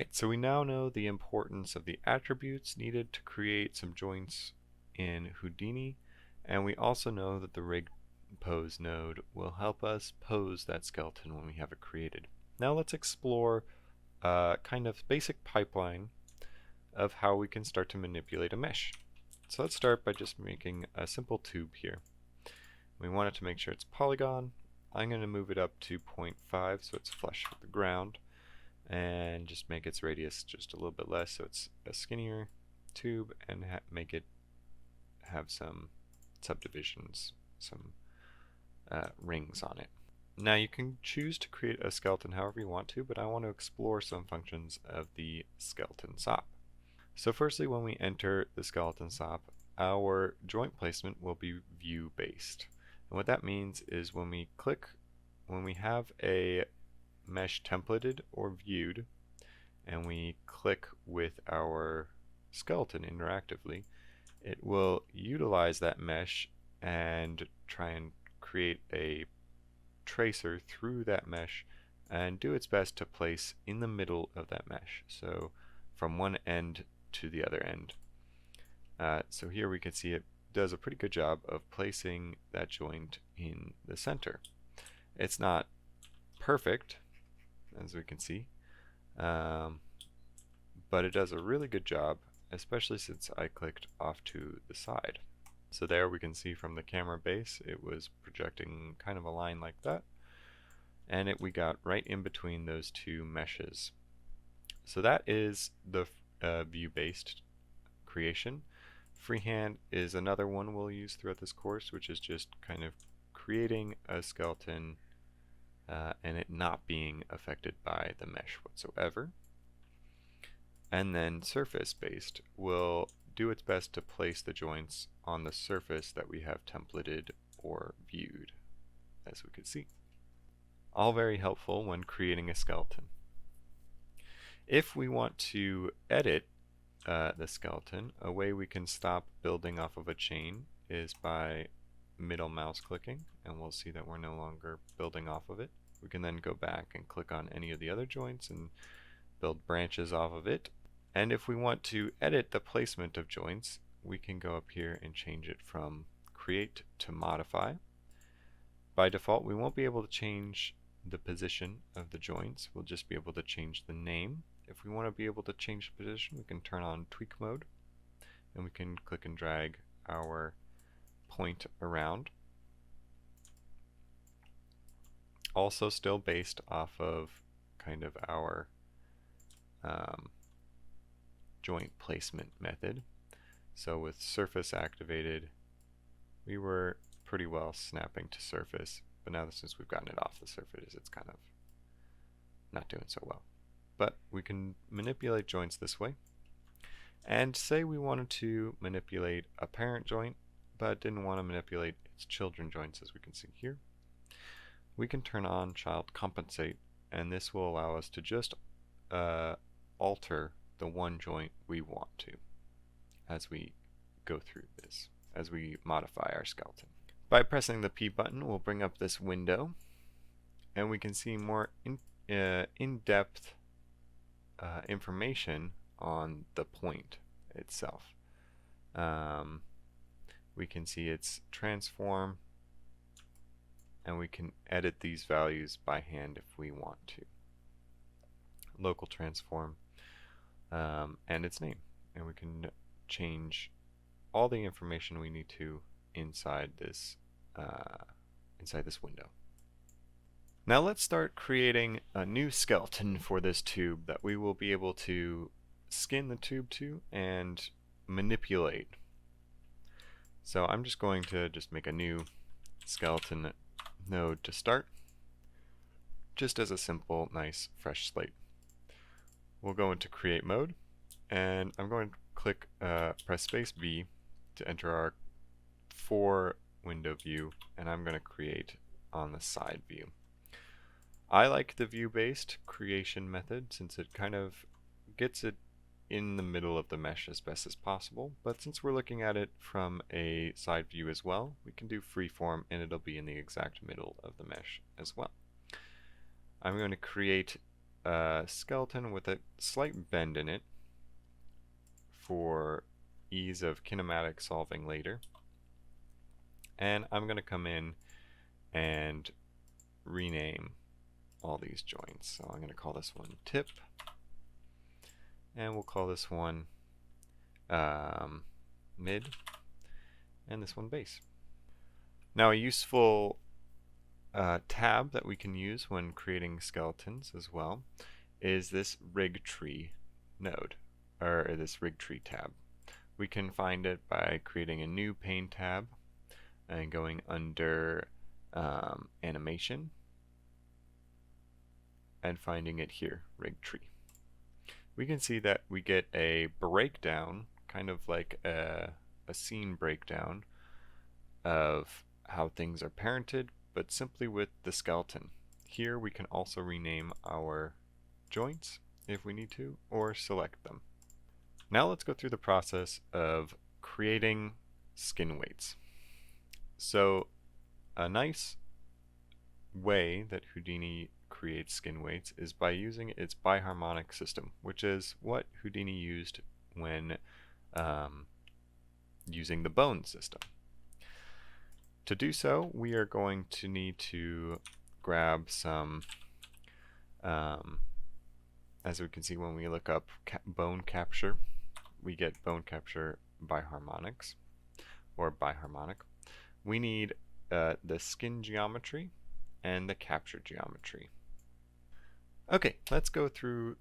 Alright, so we now know the importance of the attributes needed to create some joints in Houdini, and we also know that the rig pose node will help us pose that skeleton when we have it created. Now let's explore a kind of basic pipeline of how we can start to manipulate a mesh. So let's start by just making a simple tube here. We want it to make sure it's polygon. I'm going to move it up to 0.5 so it's flush with the ground, and just make its radius just a little bit less so it's a skinnier tube, and make it have some subdivisions, some rings on it. Now you can choose to create a skeleton however you want to, but I want to explore some functions of the skeleton SOP. So firstly, when we enter the skeleton SOP, our joint placement will be view based. And what that means is when we have a mesh templated or viewed, and we click with our skeleton interactively, it will utilize that mesh and try and create a tracer through that mesh and do its best to place in the middle of that mesh, so from one end to the other end. So here we can see it does a pretty good job of placing that joint in the center. It's not perfect, as we can see, but it does a really good job, especially since I clicked off to the side. So there we can see from the camera base it was projecting kind of a line like that, and we got right in between those two meshes. So that is the view-based creation. Freehand is another one we'll use throughout this course, which is just kind of creating a skeleton and it not being affected by the mesh whatsoever. And then surface-based will do its best to place the joints on the surface that we have templated or viewed, as we could see. All very helpful when creating a skeleton. If we want to edit the skeleton, a way we can stop building off of a chain is by middle mouse clicking, and we'll see that we're no longer building off of it. We can then go back and click on any of the other joints and build branches off of it. And if we want to edit the placement of joints, we can go up here and change it from create to modify. By default, we won't be able to change the position of the joints. We'll just be able to change the name. If we want to be able to change the position, we can turn on tweak mode, and we can click and drag our point around. Also still based off of kind of our joint placement method. So with surface activated, we were pretty well snapping to surface, but now since we've gotten it off the surface, it's kind of not doing so well. But we can manipulate joints this way. And say we wanted to manipulate a parent joint, but didn't want to manipulate its children joints, as we can see here. We can turn on child compensate, and this will allow us to just alter the one joint we want to as we go through this, as we modify our skeleton. By pressing the P button, we'll bring up this window, and we can see more in-depth information on the point itself. We can see its transform, and we can edit these values by hand if we want to. Local transform, and its name, and we can change all the information we need to inside this window. Now let's start creating a new skeleton for this tube that we will be able to skin the tube to and manipulate. So I'm just going to make a new skeleton node to start, just as a simple, nice, fresh slate. We'll go into create mode, and I'm going to click press space V to enter our 4 window view, and I'm going to create on the side view. I like the view-based creation method since it kind of gets it in the middle of the mesh as best as possible, but since we're looking at it from a side view as well, we can do freeform and it'll be in the exact middle of the mesh as well. I'm going to create a skeleton with a slight bend in it for ease of kinematic solving later. And I'm going to come in and rename all these joints. So I'm going to call this one tip, and we'll call this one mid, and this one base. Now, a useful tab that we can use when creating skeletons as well is this rig tree node, or this rig tree tab. We can find it by creating a new pane tab and going under animation and finding it here, rig tree. We can see that we get a breakdown, kind of like a scene breakdown of how things are parented, but simply with the skeleton. Here we can also rename our joints if we need to, or select them. Now let's go through the process of creating skin weights. So a nice way that Houdini creates skin weights is by using its biharmonic system, which is what Houdini used when using the bone system. To do so, we are going to need to grab some, as we can see when we look up bone capture, we get bone capture biharmonics, or biharmonic. We need the skin geometry and the capture geometry. Okay, let's go through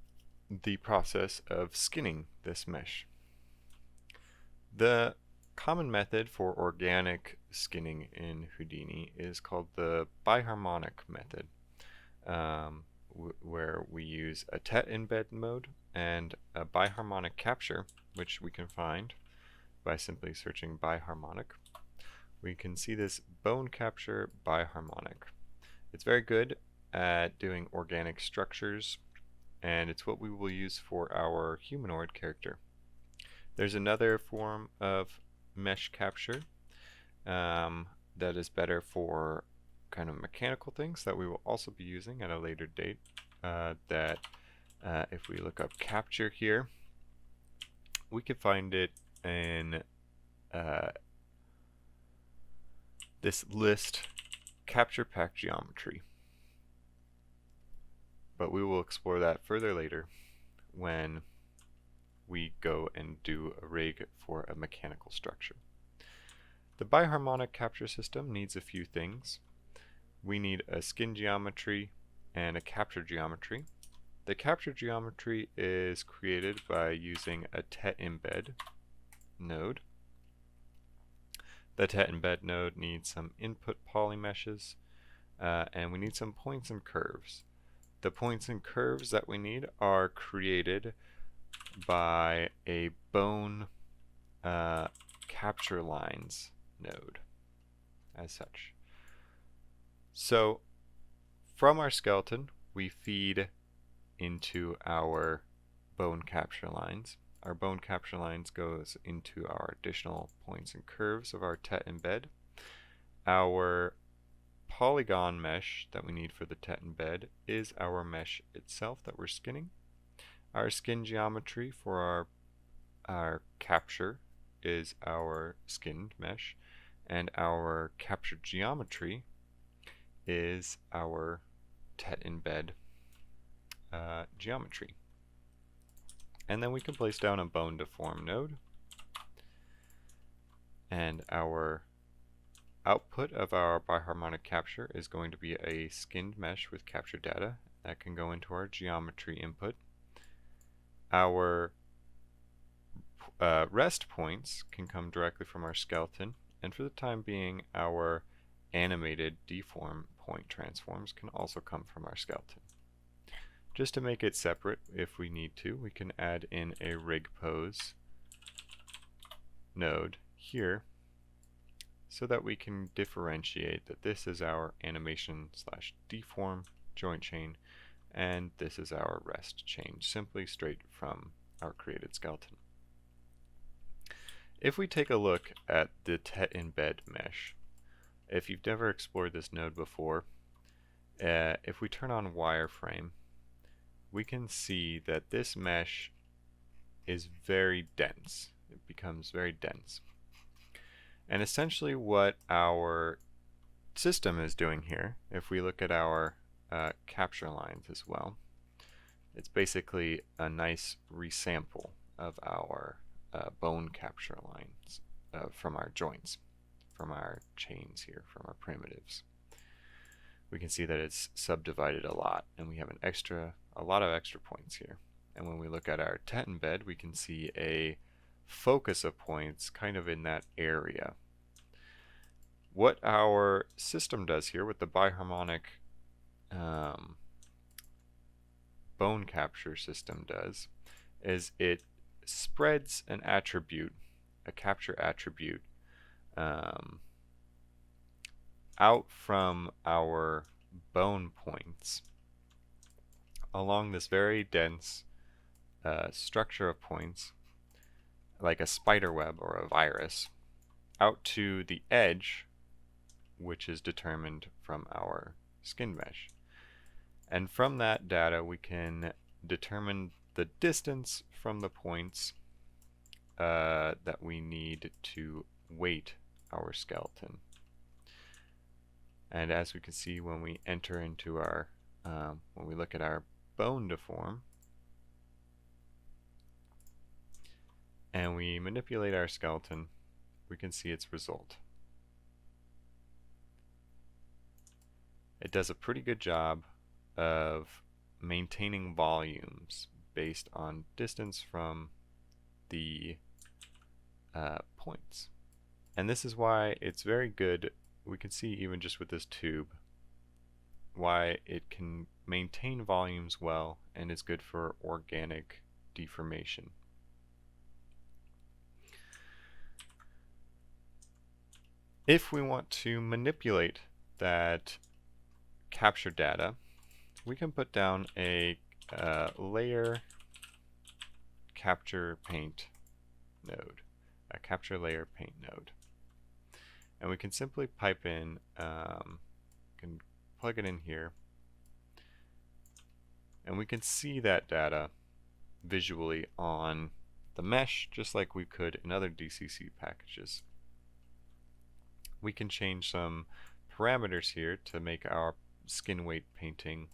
the process of skinning this mesh. The common method for organic skinning in Houdini is called the biharmonic method, where we use a tet embed mode and a biharmonic capture, which we can find by simply searching biharmonic. We can see this bone capture biharmonic. It's very good at doing organic structures, and it's what we will use for our humanoid character. There's another form of mesh capture that is better for kind of mechanical things that we will also be using at a later date. If we look up capture here, we can find it in this list, capture pack geometry. But we will explore that further later when we go and do a rig for a mechanical structure. The biharmonic capture system needs a few things. We need a skin geometry and a capture geometry. The capture geometry is created by using a tet embed node. The tet embed node needs some input polymeshes, and we need some points and curves. The points and curves that we need are created by a bone capture lines node as such. So from our skeleton we feed into our bone capture lines. Our bone capture lines goes into our additional points and curves of our tet embed. Our polygon mesh that we need for the tet embed is our mesh itself that we're skinning. Our skin geometry for our capture is our skinned mesh, and our capture geometry is our tet embed geometry. And then we can place down a bone deform node, and our output of our biharmonic capture is going to be a skinned mesh with capture data that can go into our geometry input. Our rest points can come directly from our skeleton, and for the time being our animated deform point transforms can also come from our skeleton. Just to make it separate, if we need to, we can add in a rig pose node here so that we can differentiate that this is our animation slash deform joint chain and this is our rest chain, simply straight from our created skeleton. If we take a look at the tet embed mesh, if you've never explored this node before, if we turn on wireframe, we can see that this mesh is very dense. It becomes very dense. And essentially what our system is doing here, if we look at our capture lines as well, it's basically a nice resample of our bone capture lines from our joints, from our chains here, from our primitives. We can see that it's subdivided a lot, and we have a lot of extra points here. And when we look at our teton bed, we can see a focus of points kind of in that area. What our system does here with the biharmonic bone capture system does is it spreads an attribute, a capture attribute, out from our bone points along this very dense structure of points, like a spider web or a virus, out to the edge, which is determined from our skin mesh. And from that data we can determine the distance from the points that we need to weight our skeleton. And as we can see, when we enter into our, when we look at our bone deform, and we manipulate our skeleton, we can see its result. It does a pretty good job of maintaining volumes based on distance from the points. And this is why it's very good. We can see even just with this tube why it can maintain volumes well and is good for organic deformation. If we want to manipulate that capture data, we can put down a layer capture paint node, a capture layer paint node. And we can simply pipe in, can plug it in here, and we can see that data visually on the mesh just like we could in other DCC packages. We can change some parameters here to make our skin weight painting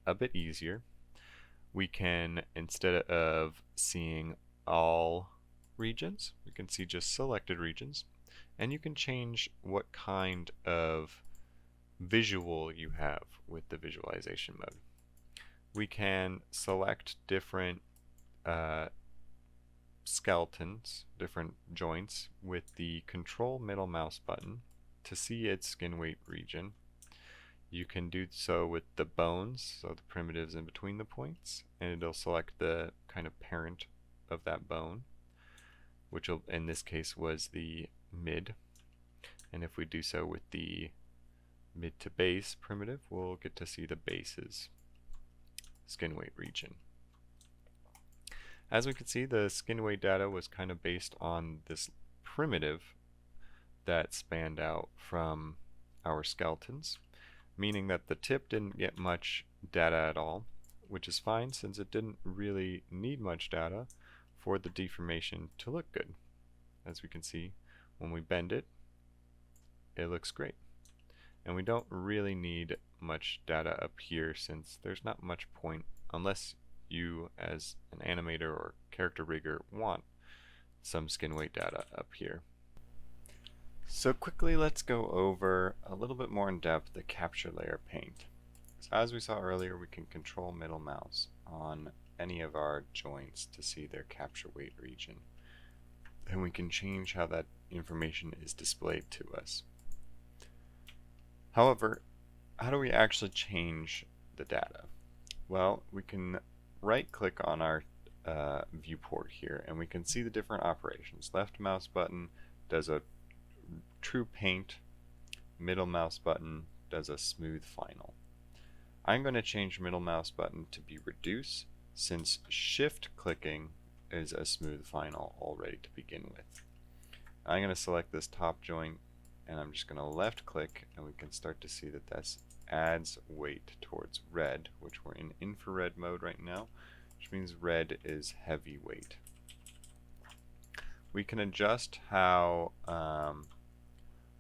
a bit easier. We can, instead of seeing all regions, we can see just selected regions, and you can change what kind of visual you have with the visualization mode. We can select different skeletons, different joints with the control middle mouse button to see its skin weight region. You can do so with the bones, so the primitives in between the points, and it'll select the kind of parent of that bone, which will, in this case was the mid. And if we do so with the mid to base primitive, we'll get to see the base's skin weight region. As we can see, the skin weight data was kind of based on this primitive that spanned out from our skeletons, meaning that the tip didn't get much data at all, which is fine since it didn't really need much data for the deformation to look good. As we can see, when we bend it, it looks great. And we don't really need much data up here since there's not much point unless you as an animator or character rigger want some skin weight data up here. So quickly, let's go over a little bit more in depth the capture layer paint. So as we saw earlier, we can control middle mouse on any of our joints to see their capture weight region. And we can change how that information is displayed to us. However, how do we actually change the data? Well, we can right click on our viewport here and we can see the different operations. Left mouse button does a true paint, middle mouse button does a smooth final. I'm going to change middle mouse button to be reduce since shift clicking is a smooth final already to begin with. I'm going to select this top joint and I'm just going to left click and we can start to see that that's adds weight towards red, which we're in infrared mode right now, which means red is heavy weight. We can adjust how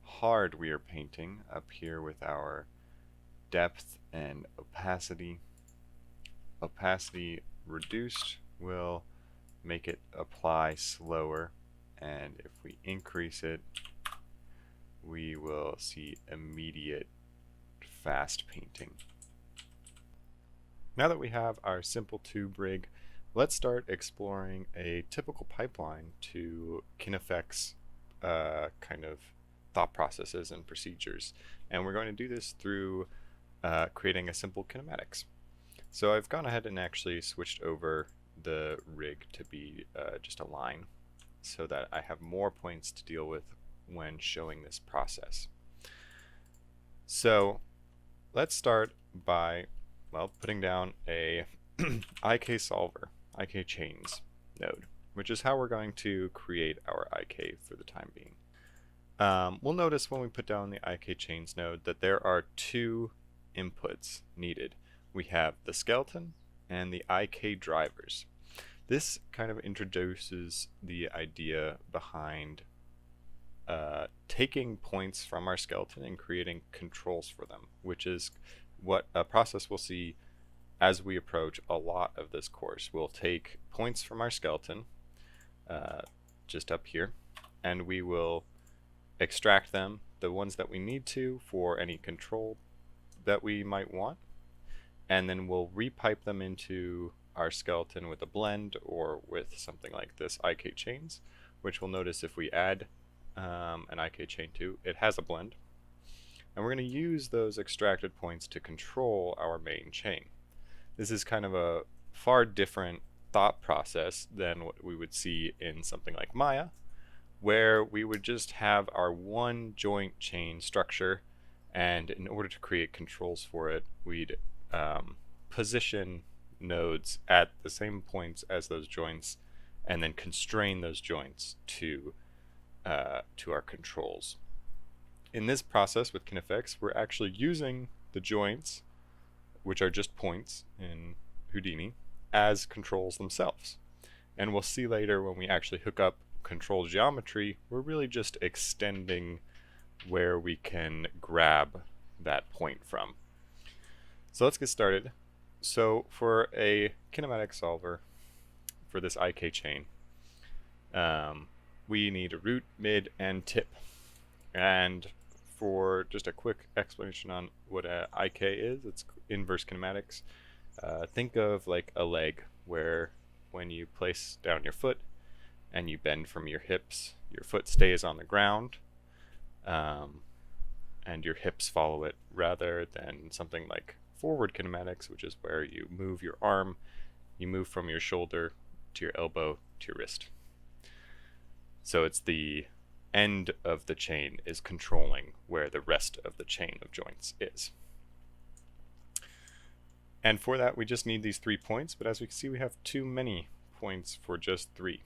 hard we are painting up here with our depth and opacity. Opacity reduced will make it apply slower, and if we increase it, we will see immediate fast painting. Now that we have our simple tube rig, let's start exploring a typical pipeline to kinefx kind of thought processes and procedures. And we're going to do this through creating a simple kinematics. So I've gone ahead and actually switched over the rig to be just a line so that I have more points to deal with when showing this process. So let's start by, well, putting down a IK solver, IK chains node, which is how we're going to create our IK for the time being. We'll notice when we put down the IK chains node that there are two inputs needed. We have the skeleton and the IK drivers. This kind of introduces the idea behind taking points from our skeleton and creating controls for them, which is what a process we'll see as we approach a lot of this course. We'll take points from our skeleton, just up here, and we will extract them, the ones that we need to for any control that we might want, and then we'll repipe them into our skeleton with a blend or with something like this IK chains, which we'll notice if we add an IK chain to, it has a blend. And we're going to use those extracted points to control our main chain. This is kind of a far different thought process than what we would see in something like Maya, where we would just have our one joint chain structure, and in order to create controls for it, we'd position nodes at the same points as those joints and then constrain those joints to our controls. In this process with kinefx, we're actually using the joints, which are just points in Houdini, as controls themselves. And we'll see later when we actually hook up control geometry, we're really just extending where we can grab that point from. So let's get started. So for a kinematic solver for this IK chain, we need a root, mid, and tip. And for just a quick explanation on what a IK is, it's inverse kinematics. Think of like a leg, where when you place down your foot and you bend from your hips, your foot stays on the ground, and your hips follow it, rather than something like forward kinematics, which is where you move your arm, you move from your shoulder to your elbow to your wrist. So it's the end of the chain is controlling where the rest of the chain of joints is. And for that, we just need these 3 points, but as we can see, we have too many points for just 3.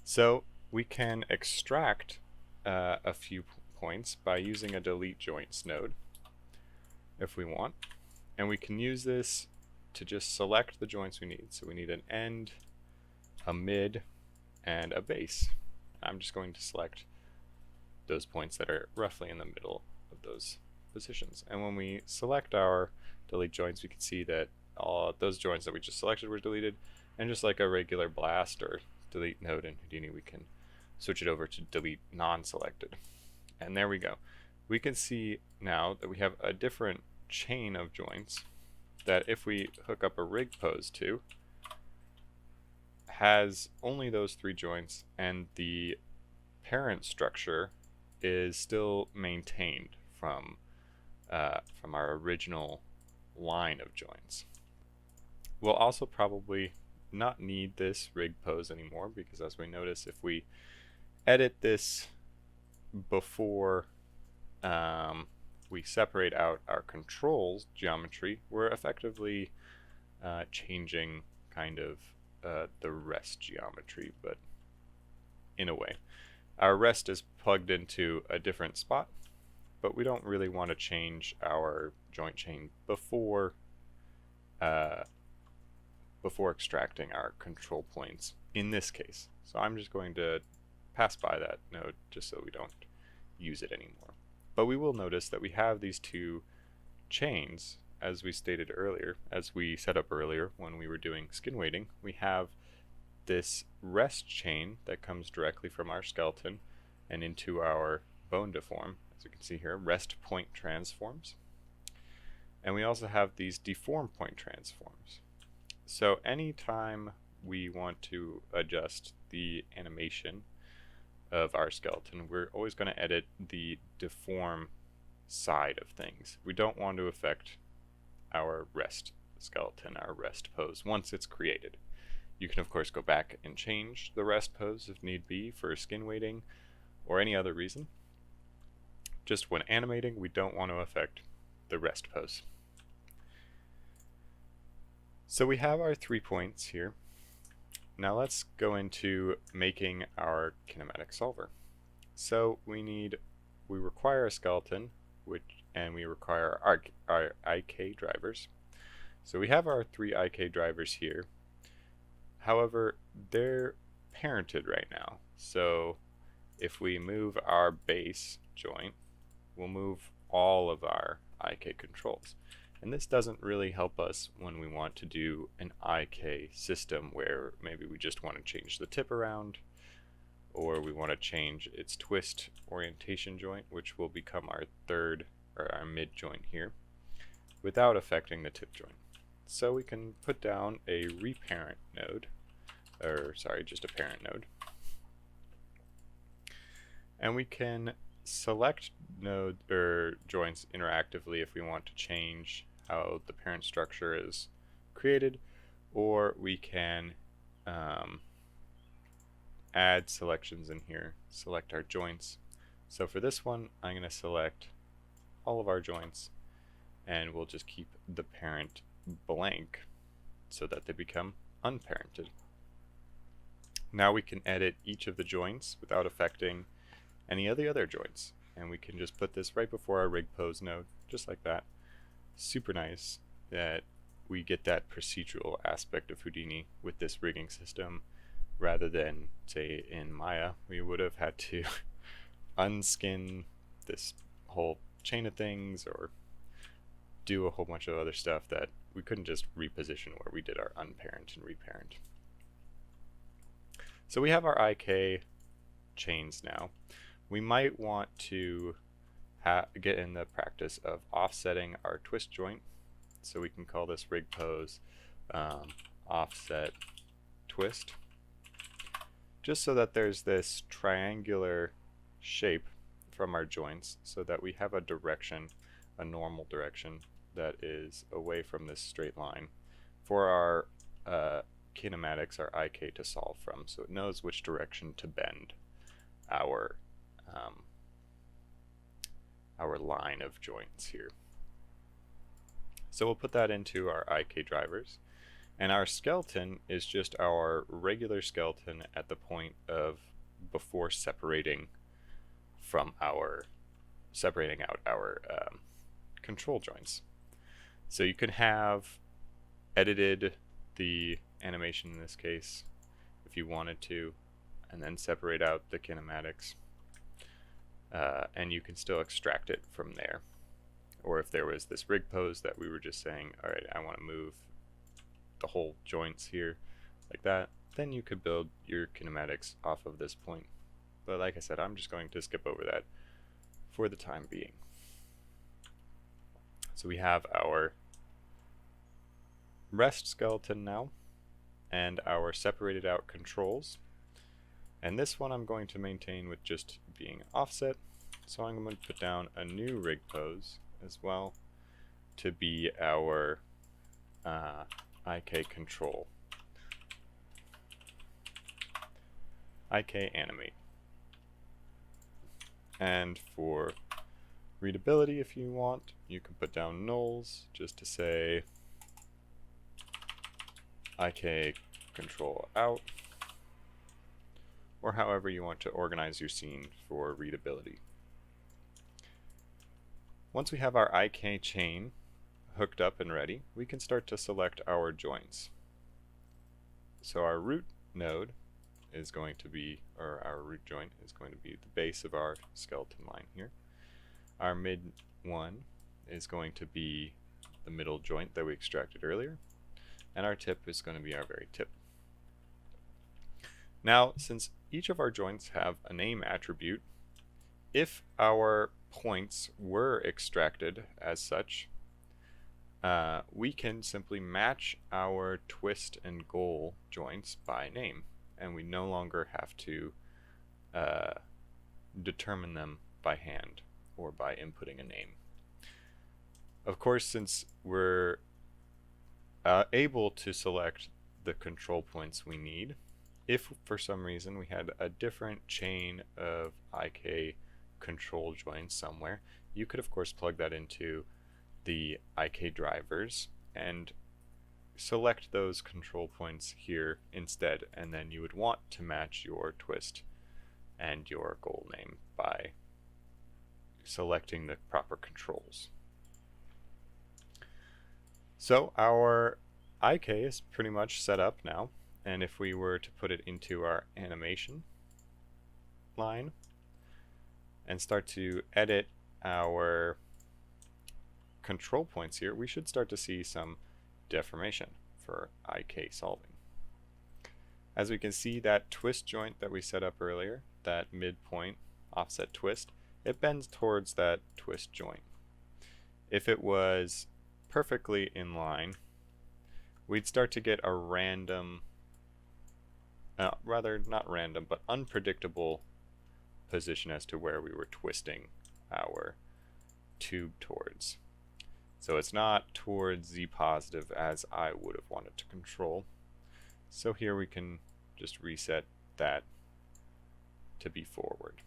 So we can extract a few points by using a delete joints node if we want, and we can use this to just select the joints we need. So we need an end, a mid, and a base. I'm just going to select those points that are roughly in the middle of those positions. And when we select our delete joints, we can see that all those joints that we just selected were deleted, and just like a regular blast or delete node in Houdini, we can switch it over to delete non-selected. And there we go. We can see now that we have a different chain of joints that if we hook up a rig pose to, has only those 3 joints, and the parent structure is still maintained from our original line of joints. We'll also probably not need this rig pose anymore, because as we notice, if we edit this before we separate out our controls geometry, we're effectively changing kind of the rest geometry, but in a way. Our rest is plugged into a different spot, but we don't really want to change our joint chain before extracting our control points in this case. So I'm just going to pass by that node just so we don't use it anymore. But we will notice that we have these two chains, as we stated earlier, as we set up earlier when we were doing skin weighting. We have this rest chain that comes directly from our skeleton and into our bone deform, as you can see here, rest point transforms. And we also have these deform point transforms. So anytime we want to adjust the animation of our skeleton, we're always going to edit the deform side of things. We don't want to affect our rest skeleton, our rest pose, once it's created. You can of course go back and change the rest pose if need be for skin weighting or any other reason. Just when animating, we don't want to affect the rest pose. So we have our 3 points here. Now let's go into making our kinematic solver. So we require a skeleton, and we require our IK drivers. So we have our 3 IK drivers here. However, they're parented right now. So if we move our base joint, we'll move all of our IK controls. And this doesn't really help us when we want to do an IK system where maybe we just want to change the tip around, or we want to change its twist orientation joint, which will become our third or our mid joint here, without affecting the tip joint. So we can put down a reparent node, or sorry, just a parent node. And we can select node or joints interactively if we want to change how the parent structure is created, or we can add selections in here, select our joints. So for this one, I'm going to select all of our joints, and we'll just keep the parent blank so that they become unparented. Now we can edit each of the joints without affecting any of the other joints, and we can just put this right before our rig pose node, just like that. Super nice that we get that procedural aspect of Houdini with this rigging system, rather than, say, in Maya, we would have had to unskin this whole chain of things or do a whole bunch of other stuff that we couldn't just reposition where we did our unparent and reparent. So we have our IK chains now. We might want to get in the practice of offsetting our twist joint. So we can call this rig pose offset twist, just so that there's this triangular shape from our joints, so that we have a direction, a normal direction that is away from this straight line for our kinematics, our IK, to solve from, so it knows which direction to bend our line of joints here. So we'll put that into our IK drivers, and our skeleton is just our regular skeleton at the point of before separating out our control joints. So you can have edited the animation in this case if you wanted to, and then separate out the kinematics, and you can still extract it from there. Or if there was this rig pose that we were just saying, alright, I want to move the whole joints here like that, then you could build your kinematics off of this point. But like I said, I'm just going to skip over that for the time being. So we have our rest skeleton now, and our separated out controls. And this one I'm going to maintain with just being offset. So I'm going to put down a new rig pose as well to be our IK control. IK animate. And for readability, if you want, you can put down nulls just to say IK control out, or however you want to organize your scene for readability. Once we have our IK chain hooked up and ready, we can start to select our joints. So our root node is going to be, or our root joint is going to be the base of our skeleton line here. Our mid one is going to be the middle joint that we extracted earlier, and our tip is going to be our very tip. Now, since each of our joints have a name attribute, if our points were extracted as such, we can simply match our twist and goal joints by name, and we no longer have to determine them by hand or by inputting a name. Of course, since we're able to select the control points we need, if for some reason we had a different chain of IK control joints somewhere, you could of course plug that into the IK drivers and select those control points here instead, and then you would want to match your twist and your goal name by selecting the proper controls. So our IK is pretty much set up now, and if we were to put it into our animation line and start to edit our control points here, we should start to see some deformation for IK solving. As we can see, that twist joint that we set up earlier, that midpoint offset twist, it bends towards that twist joint. If it was perfectly in line, we'd start to get a random, rather not random, but unpredictable position as to where we were twisting our tube towards. So it's not towards Z positive as I would have wanted to control. So here we can just reset that to be forward.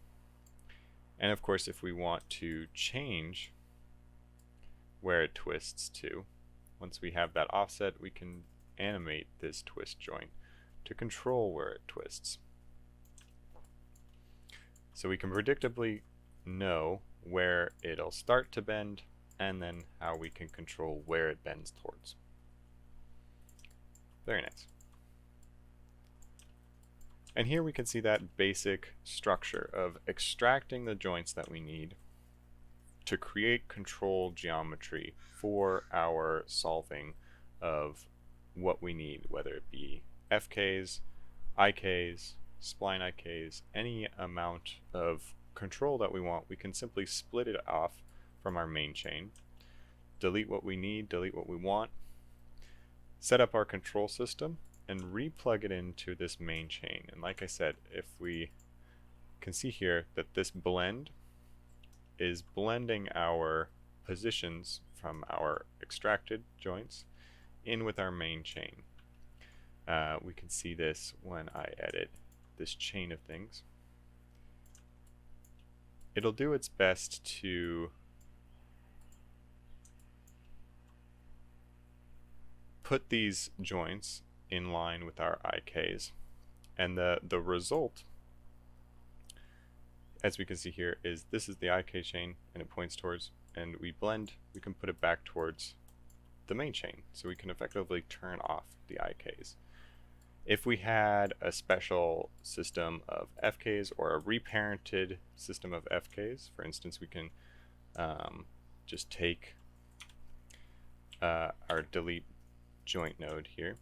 And of course, if we want to change where it twists to, once we have that offset, we can animate this twist joint to control where it twists. So we can predictably know where it'll start to bend, and then how we can control where it bends towards. Very nice. And here we can see that basic structure of extracting the joints that we need to create control geometry for our solving of what we need, whether it be FKs, IKs, spline IKs, any amount of control that we want. We can simply split it off from our main chain, delete what we need, delete what we want, set up our control system, and replug it into this main chain. And like I said, if we can see here that this blend is blending our positions from our extracted joints in with our main chain. We can see this when I edit this chain of things. It'll do its best to put these joints in line with our IKs, and the result, as we can see here, is this is the IK chain and it points towards, and we blend, we can put it back towards the main chain, so we can effectively turn off the IKs. If we had a special system of FKs or a reparented system of FKs, for instance, we can just take our delete joint node here,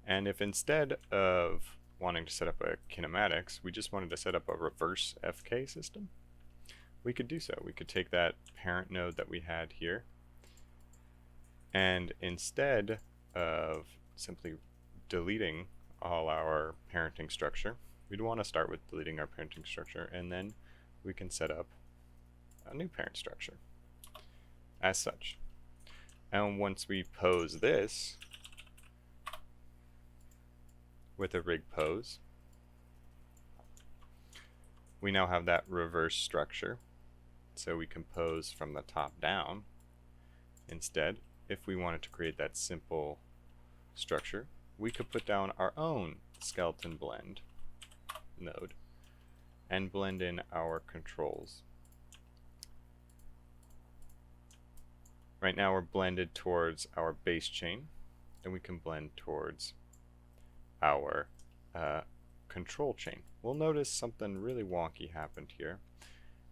and if instead of wanting to set up a kinematics, we just wanted to set up a reverse FK system, we could do so. We could take that parent node that we had here, and instead of simply deleting all our parenting structure, we'd want to start with deleting our parenting structure, and then we can set up a new parent structure as such. And once we pose this with a rig pose, we now have that reverse structure, so we can pose from the top down. Instead, if we wanted to create that simple structure, we could put down our own skeleton blend node and blend in our controls Right now we're blended towards our base chain, and we can blend towards our control chain. We'll notice something really wonky happened here,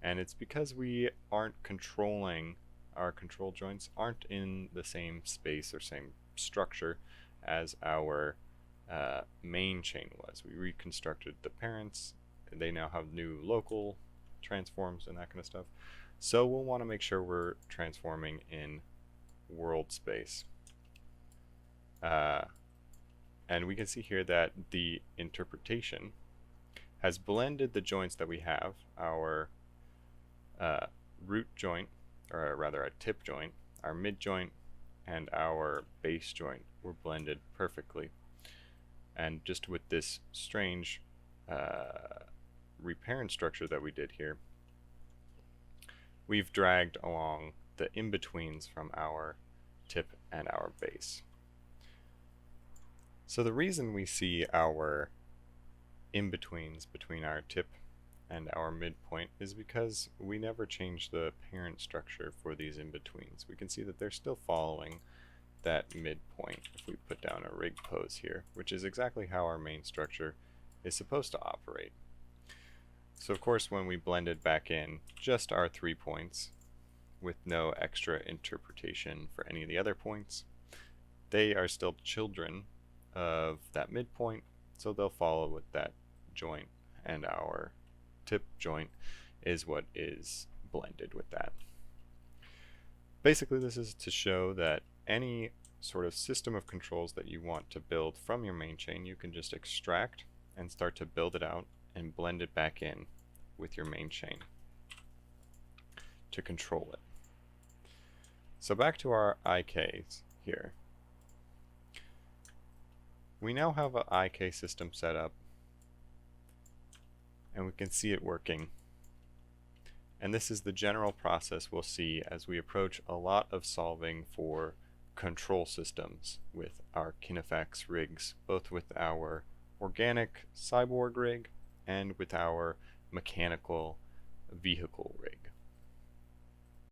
and it's because we aren't controlling, our control joints aren't in the same space or same structure as our main chain was. We reconstructed the parents, and they now have new local transforms and that kind of stuff. So we'll want to make sure we're transforming in world space. And we can see here that the interpretation has blended the joints that we have. Our root joint, or rather our tip joint, our mid joint, and our base joint were blended perfectly. And just with this strange reparent structure that we did here, we've dragged along the in-betweens from our tip and our base. So the reason we see our in-betweens between our tip and our midpoint is because we never changed the parent structure for these in-betweens. We can see that they're still following that midpoint if we put down a rig pose here, which is exactly how our main structure is supposed to operate. So of course when we blended back in just our 3 points with no extra interpretation for any of the other points, they are still children of that midpoint, so they'll follow with that joint, and our tip joint is what is blended with that. Basically this is to show that any sort of system of controls that you want to build from your main chain, you can just extract and start to build it out and blend it back in with your main chain to control it. So back to our IKs here. We now have an IK system set up, and we can see it working. And this is the general process we'll see as we approach a lot of solving for control systems with our kinefx rigs, both with our organic cyborg rig and with our mechanical vehicle rig.